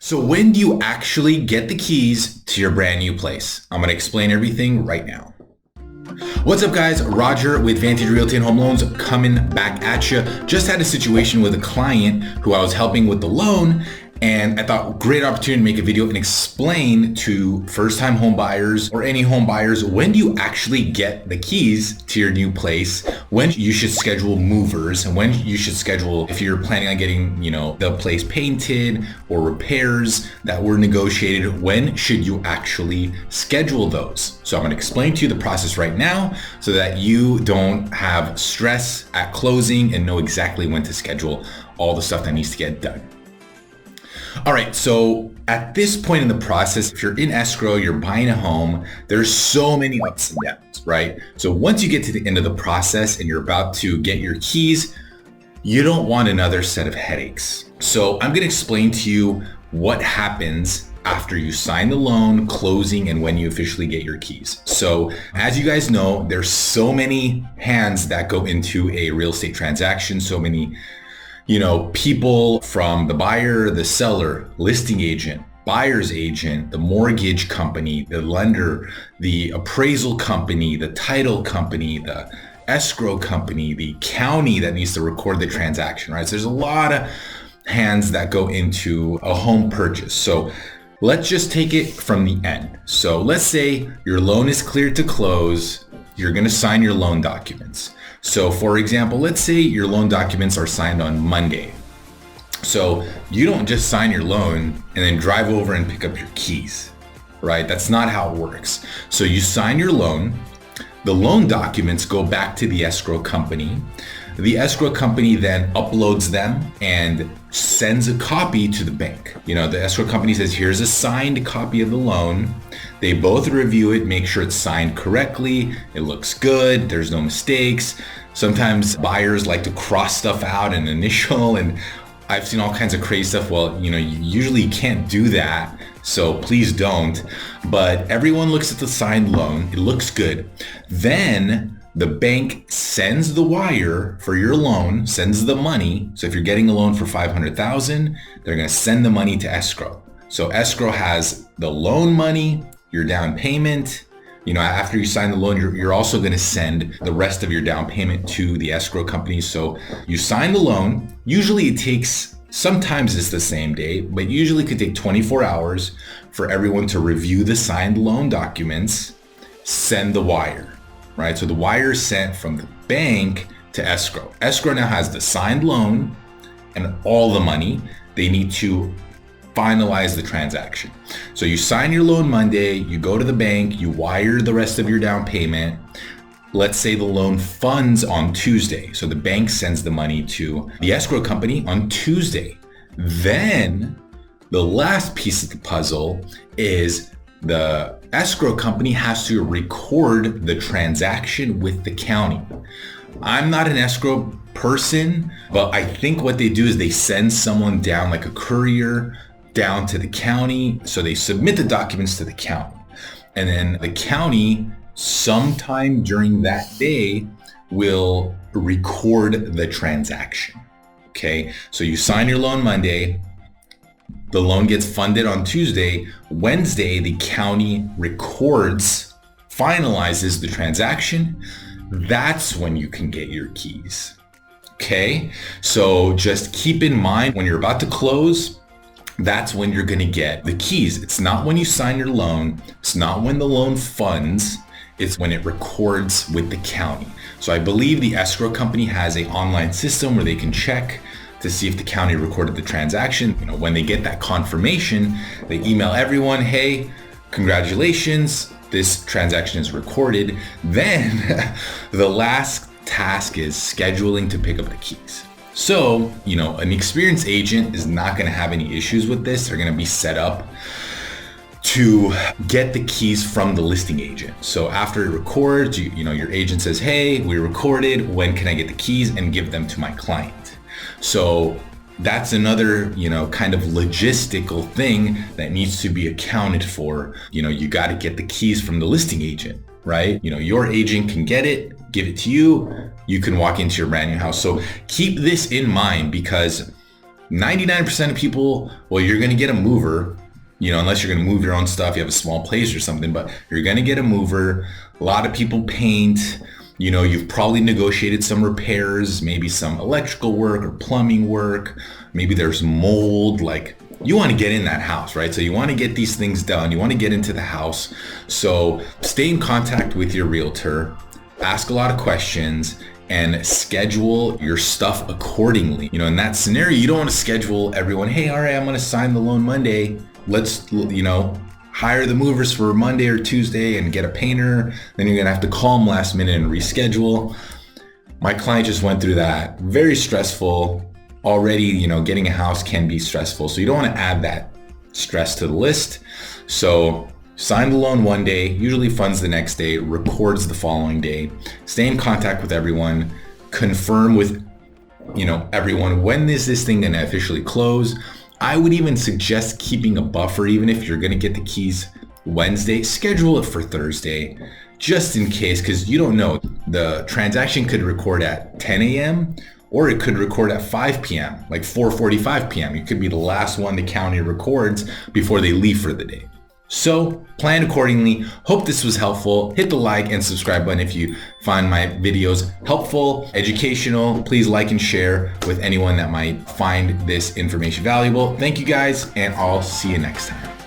So when do you actually get the keys to your brand new place? I'm going to explain everything right now. What's up guys, Roger with Vantage Realty and Home Loans coming back at you. Just had a situation with a client who I was helping with the loan, and I thought great opportunity to make a video and explain to first-time home buyers or any home buyers, when do you actually get the keys to your new place, when you should schedule movers, and when you should schedule if you're planning on getting, the place painted or repairs that were negotiated, when should you actually schedule those? So I'm going to explain to you the process right now so that you don't have stress at closing and know exactly when to schedule all the stuff that needs to get done. All right, so at this point in the process, if you're in escrow, you're buying a home, there's so many ups and downs, right? So once you get to the end of the process and you're about to get your keys, you don't want another set of headaches. So I'm gonna explain to you what happens after you sign the loan, closing, and when you officially get your keys. So as you guys know, there's so many hands that go into a real estate transaction, so many people from the buyer, the seller, listing agent, buyer's agent, the mortgage company, the lender, the appraisal company, the title company, the escrow company, the county that needs to record the transaction, right? So there's a lot of hands that go into a home purchase. So let's just take it from the end. So let's say your loan is cleared to close. You're going to sign your loan documents. So for example, let's say your loan documents are signed on Monday. So you don't just sign your loan and then drive over and pick up your keys, right? That's not how it works. So you sign your loan, the loan documents go back to the escrow company. The escrow company then uploads them and sends a copy to the bank. The escrow company says, here's a signed copy of the loan. They both review it, make sure it's signed correctly. It looks good. There's no mistakes. Sometimes buyers like to cross stuff out and initial, and I've seen all kinds of crazy stuff. Well, you usually can't do that, so please don't. But everyone looks at the signed loan. It looks good. Then the bank sends the wire for your loan, sends the money. So if you're getting a loan for $500,000, they're going to send the money to escrow. So escrow has the loan money, your down payment. After you sign the loan, you're also going to send the rest of your down payment to the escrow company. So you sign the loan. Usually it takes, sometimes it's the same day, but usually it could take 24 hours for everyone to review the signed loan documents, send the wire, right? So the wire is sent from the bank to escrow. Escrow now has the signed loan and all the money. They need to finalize the transaction. So you sign your loan Monday, you go to the bank, you wire the rest of your down payment. Let's say the loan funds on Tuesday. So the bank sends the money to the escrow company on Tuesday. Then the last piece of the puzzle is the escrow company has to record the transaction with the county. I'm not an escrow person, but I think what they do is they send someone down, like a courier, down to the county. So they submit the documents to the county, and then the county sometime during that day will record the transaction. Okay, so you sign your loan Monday, the loan gets funded on Tuesday. Wednesday, the county records, finalizes the transaction. That's when you can get your keys. Okay, so just keep in mind when you're about to close, that's when you're going to get the keys. It's not when you sign your loan. It's not when the loan funds. It's when it records with the county. So I believe the escrow company has an online system where they can check to see if the county recorded the transaction. When they get that confirmation, they email everyone, hey, congratulations, this transaction is recorded. Then the last task is scheduling to pick up the keys. So, an experienced agent is not going to have any issues with this. They're going to be set up to get the keys from the listing agent. So after it records, your agent says, hey, we recorded, when can I get the keys, and give them to my client. So that's another, kind of logistical thing that needs to be accounted for. You got to get the keys from the listing agent, right? Your agent can get it, give it to you. You can walk into your brand new house. So keep this in mind, because 99% of people, well, you're going to get a mover, unless you're going to move your own stuff, you have a small place or something, but you're going to get a mover. A lot of people paint, you've probably negotiated some repairs, maybe some electrical work or plumbing work. Maybe there's mold, like you want to get in that house, right? So you want to get these things done. You want to get into the house. So stay in contact with your realtor, ask a lot of questions, and schedule your stuff accordingly. In that scenario, you don't want to schedule everyone, hey, all right, I'm going to sign the loan Monday. Let's, hire the movers for Monday or Tuesday and get a painter. Then you're going to have to call them last minute and reschedule. My client just went through that. Very stressful. Already, getting a house can be stressful. So you don't want to add that stress to the list. So sign the loan one day, usually funds the next day, records the following day. Stay in contact with everyone, confirm with, everyone, when is this thing gonna officially close? I would even suggest keeping a buffer, even if you're gonna get the keys Wednesday, schedule it for Thursday, just in case, because you don't know. The transaction could record at 10 a.m. or it could record at 5 p.m., like 4:45 p.m. You could be the last one the county records before they leave for the day. So plan accordingly. Hope this was helpful. Hit the like and subscribe button if you find my videos helpful, educational. Please like and share with anyone that might find this information valuable. Thank you guys, and I'll see you next time.